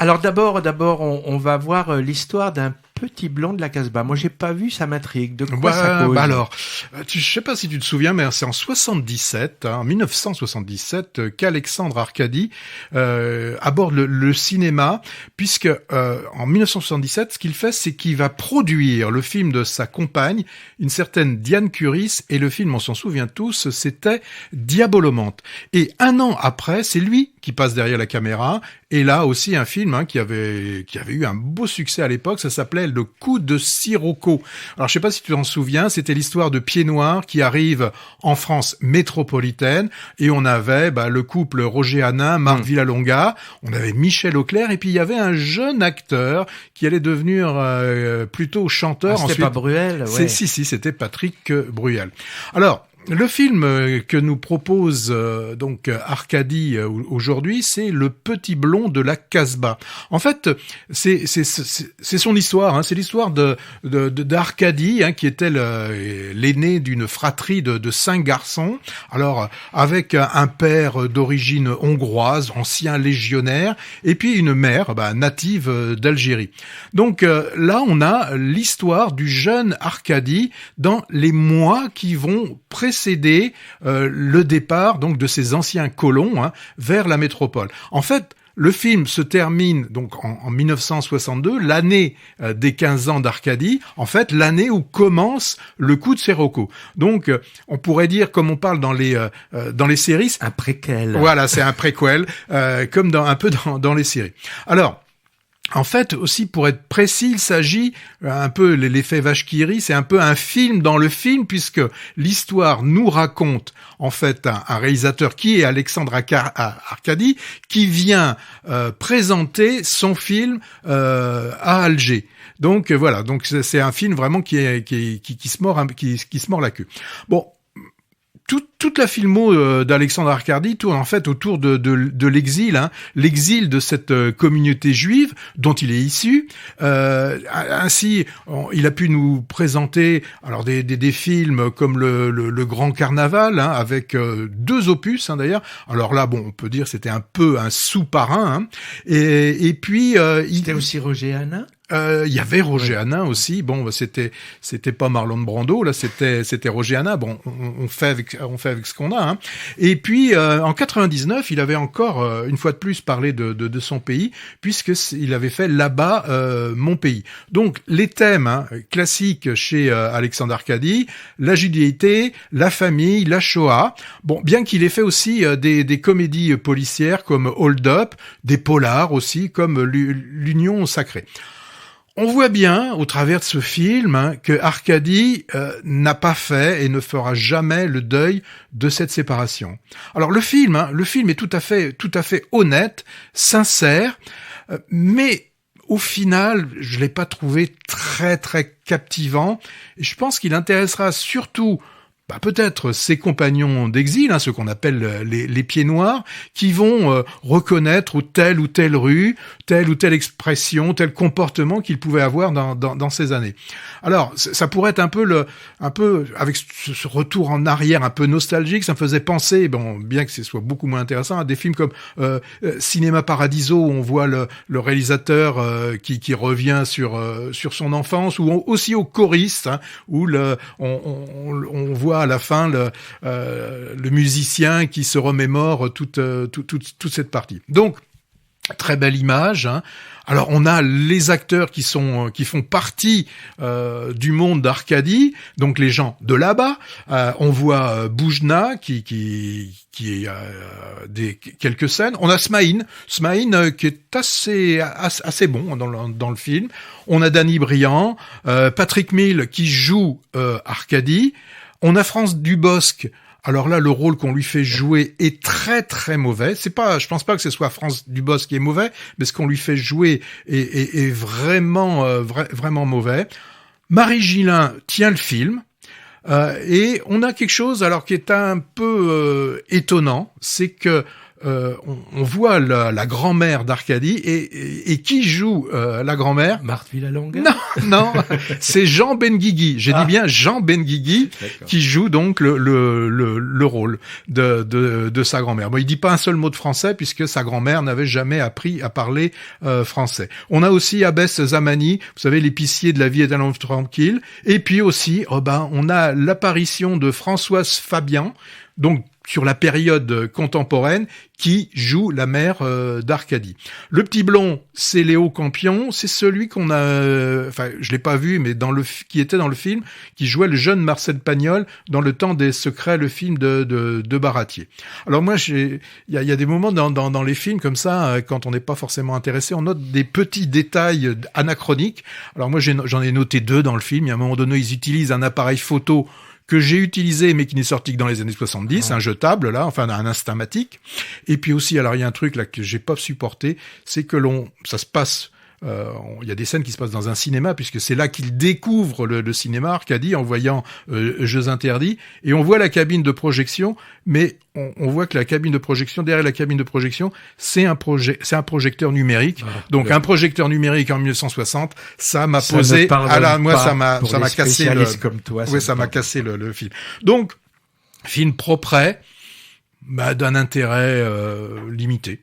Alors d'abord, on va voir l'histoire d'un petit blond de la Casbah. Moi, j'ai pas vu, ça m'intrigue. De quoi ça cause? Alors, je sais pas si tu te souviens, mais c'est en 77, en 1977, qu'Alexandre Arcadi aborde le cinéma, puisque en 1977, ce qu'il fait, c'est qu'il va produire le film de sa compagne, une certaine Diane Curis, et le film, on s'en souvient tous, c'était Diabolomante. Et un an après, c'est lui qui passe derrière la caméra, et là aussi un film qui avait eu un beau succès à l'époque, ça s'appelait Le Coup de Sirocco. Alors je sais pas si tu t'en souviens, c'était l'histoire de Pieds Noirs qui arrive en France métropolitaine, et on avait le couple Roger Hanin, Marc Villalonga, on avait Michel Auclair, et puis il y avait un jeune acteur qui allait devenir plutôt chanteur. C'était ensuite, pas Bruel, ouais. Si, c'était Patrick Bruel. Alors, le film que nous propose donc Arcadi aujourd'hui, c'est Le Petit Blond de la Casbah. En fait, c'est son histoire. C'est l'histoire d'Arcadi, qui était l'aîné d'une fratrie de 5 garçons. Alors, avec un père d'origine hongroise, ancien légionnaire, et puis une mère native d'Algérie. Donc là, on a l'histoire du jeune Arcadi dans les mois qui vont précéder le départ donc de ces anciens colons vers la métropole. En fait, le film se termine donc en 1962, l'année des 15 ans d'Arcadi, en fait l'année où commence le coup de Sirocco. Donc on pourrait dire, comme on parle dans les séries, un préquel. Voilà, c'est un préquel, comme un peu dans les séries. Alors, en fait, aussi, pour être précis, il s'agit un peu l'effet vache qui rit, c'est un peu un film dans le film, puisque l'histoire nous raconte, en fait, un réalisateur qui est Alexandre Arcadi, qui vient présenter son film à Alger. Donc voilà, donc c'est un film vraiment qui se mord la queue. Bon. Toute la filmo d'Alexandre Arcadi tourne en fait autour de l'exil, l'exil de cette communauté juive dont il est issu. Ainsi, il a pu nous présenter alors des films comme le Grand Carnaval, avec 2 opus d'ailleurs. Alors là, on peut dire c'était un peu un sous-parrain. Et puis c'était aussi Roger Hanin. Il y avait Roger Hanin aussi. Bon, c'était pas Marlon Brando, là, c'était Roger Hanin. Bon, on fait avec ce qu'on a. Et puis en 99, il avait encore une fois de plus parlé de son pays, puisque il avait fait Là-bas mon pays. Donc les thèmes classiques chez Alexandre Arcadi, la judéité, la famille, la Shoah. Bon, bien qu'il ait fait aussi des comédies policières comme Hold Up, des polars aussi comme l'Union sacrée. On voit bien, au travers de ce film, que Arcadi n'a pas fait et ne fera jamais le deuil de cette séparation. Alors le film est tout à fait honnête, sincère, mais au final, je l'ai pas trouvé très très captivant. Et je pense qu'il intéressera surtout peut-être ses compagnons d'exil, ceux qu'on appelle les pieds noirs, qui vont reconnaître telle ou telle rue, telle ou telle expression, tel comportement qu'ils pouvaient avoir dans ces années. Alors, ça pourrait être un peu avec ce retour en arrière un peu nostalgique, ça me faisait penser, bien que ce soit beaucoup moins intéressant, à des films comme Cinéma Paradiso, où on voit le réalisateur qui revient sur son enfance, ou aussi au Choriste, où on voit à la fin le musicien qui se remémore toute cette partie. Donc, très belle image. Alors on a les acteurs qui font partie du monde d'Arcadi, donc les gens de là-bas. On voit Boujna qui est quelques scènes. On a Smaïn qui est assez bon dans le film. On a Danny Briand, Patrick Mille qui joue Arcadi. On a France Dubosc. Alors là, le rôle qu'on lui fait jouer est très très mauvais. Je pense pas que ce soit France Dubosc qui est mauvais, mais ce qu'on lui fait jouer est vraiment vraiment mauvais. Marie Gillin tient le film. Et on a quelque chose alors qui est un peu étonnant, c'est que on voit la grand-mère d'Arcadie et qui joue la grand-mère? Marthe Villalonga? Non, c'est Jean Benguigui. J'ai dit bien Jean Benguigui qui joue donc le rôle de sa grand-mère. Bon, il dit pas un seul mot de français puisque sa grand-mère n'avait jamais appris à parler français. On a aussi Abbès Zamani, vous savez, l'épicier de La vie est un long tranquille. Et puis aussi, on a l'apparition de Françoise Fabian, donc sur la période contemporaine, qui joue la mère d'Arcadie. Le petit blond, c'est Léo Campion, c'est celui qu'on a, enfin je l'ai pas vu, mais qui était dans le film, qui jouait le jeune Marcel Pagnol dans Le Temps des secrets, le film de Baratier. Alors moi, il y a des moments dans les films comme ça, quand on n'est pas forcément intéressé, on note des petits détails anachroniques. Alors moi, j'en ai noté 2 dans le film. Il y a un moment donné, ils utilisent un appareil photo que j'ai utilisé, mais qui n'est sorti que dans les années 70, un jetable, là, enfin, un Instamatic. Et puis aussi, alors, il y a un truc, là, que j'ai pas supporté, c'est que ça se passe, il y a des scènes qui se passent dans un cinéma, puisque c'est là qu'il découvre le cinéma, Arcadie, en voyant Jeux interdits, et on voit la cabine de projection, mais on voit que la cabine de projection, derrière la cabine de projection, c'est un projecteur numérique. Donc un projecteur numérique en 1960, ça m'a posé, ça m'a cassé ça m'a cassé le film. Donc film propre, d'un intérêt limité.